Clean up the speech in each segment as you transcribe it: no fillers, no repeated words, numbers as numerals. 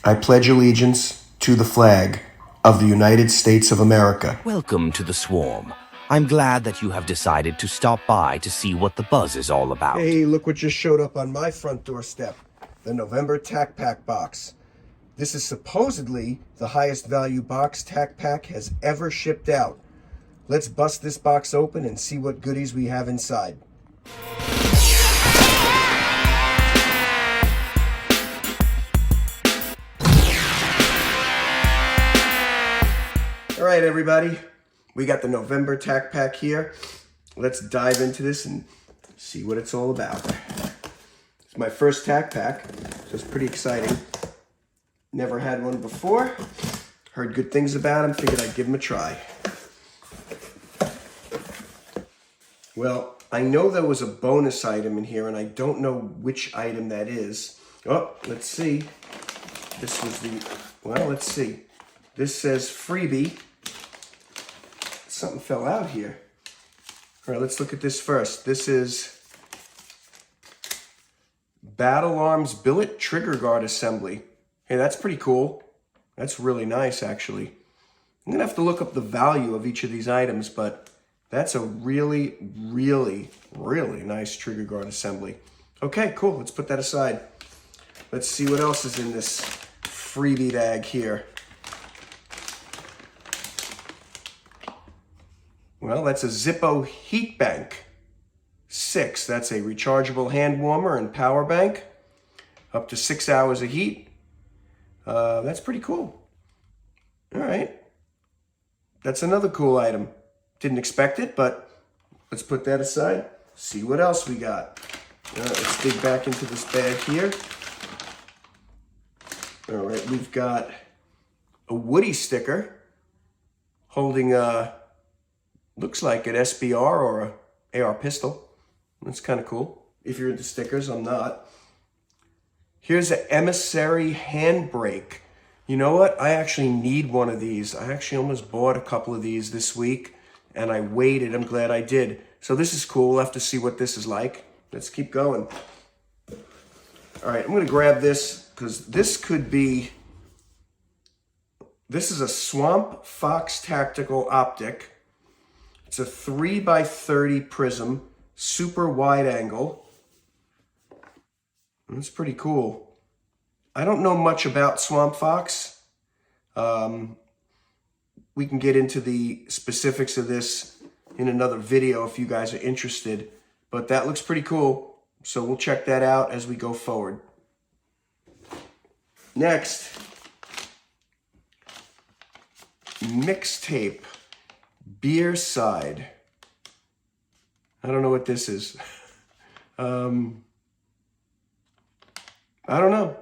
I pledge allegiance to the flag of the United States of America. Welcome to the Swarm. I'm glad that you have decided to stop by to see what the buzz is all about. Hey, look what just showed up on my front doorstep. The November TacPack box. This is supposedly the highest value box TacPack has ever shipped out. Let's bust this box open and see what goodies we have inside. All right, everybody, we got the November TacPack here. Let's dive into this and see what it's all about. It's my first TacPack, so it's pretty exciting. Never had one before. Heard good things about them, figured I'd give them a try. Well, I know there was a bonus item in here, and I don't know which item that is. Oh, let's see. This was the, well, let's see. This says freebie. Something fell out here. All right, let's look at this first. This is Battle Arms Billet Trigger Guard Assembly. Hey, that's pretty cool. That's really nice, actually. I'm gonna have to look up the value of each of these items, but that's a really, really, really nice trigger guard assembly. Okay, cool, let's put that aside. Let's see what else is in this freebie bag here. Well, that's a Zippo Heat Bank 6. That's a rechargeable hand warmer and power bank. Up to 6 hours of heat. That's pretty cool. All right. That's another cool item. Didn't expect it, but let's put that aside. See what else we got. Let's dig back into this bag here. All right, we've got a Woody sticker holding looks like an SBR or a AR pistol. That's kind of cool. If you're into stickers, I'm not. Here's an emissary handbrake. You know what? I actually need one of these. I actually almost bought a couple of these this week, and I waited. I'm glad I did. So this is cool. We'll have to see what this is like. Let's keep going. All right, I'm going to grab this because this could be... This is a Swamp Fox Tactical Optic. It's a 3x30 prism, super wide angle. That's pretty cool. I don't know much about Swamp Fox. We can get into the specifics of this in another video if you guys are interested, but that looks pretty cool. So we'll check that out as we go forward. Next, mixtape. Beer side. I don't know what this is. I don't know.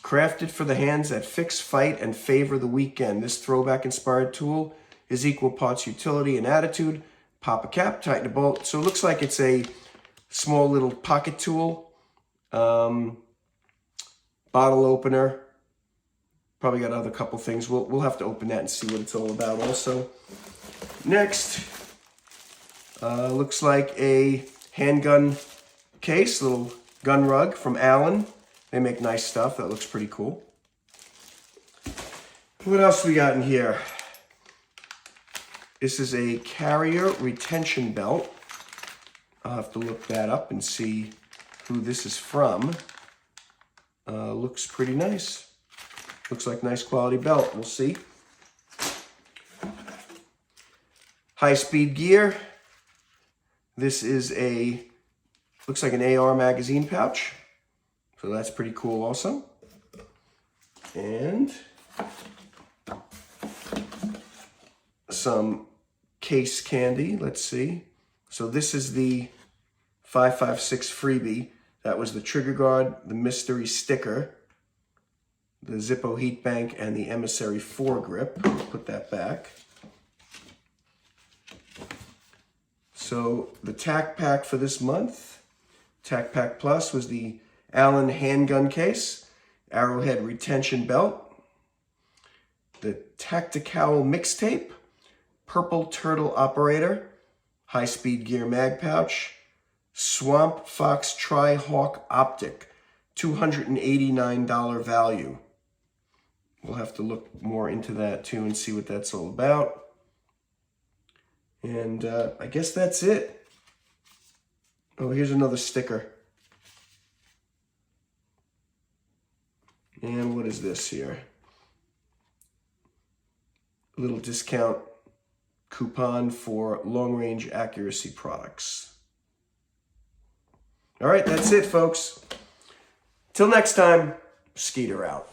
Crafted for the hands that fix, fight, and favor the weekend. This throwback-inspired tool is equal parts utility and attitude. Pop a cap, tighten a bolt. So it looks like it's a small little pocket tool. Bottle opener. Probably got other couple things. We'll have to open that and see what it's all about also. Next, looks like a handgun case, little gun rug from Allen. They make nice stuff. That looks pretty cool. What else we got in here? This is a carrier retention belt. I'll have to look that up and see who this is from. Looks pretty nice. Looks like nice quality belt. We'll see. High-speed gear. This is a, looks like an AR magazine pouch. So that's pretty cool also. And some case candy. Let's see. So this is the 556 freebie. That was the trigger guard, the mystery sticker, the Zippo heat bank, and the emissary foregrip. Put that back. So the TacPack for this month, TacPack Plus, was the Allen handgun case, Arrowhead retention belt, the Tactical mixtape, Purple Turtle operator, high-speed gear mag pouch, Swamp Fox Tri-Hawk optic. $289 value. We'll have to look more into that too and see what that's all about. And I guess that's it. Oh, here's another sticker. And what is this here? A little discount coupon for long-range accuracy products. All right, that's it, folks. Till next time, Skeeter out.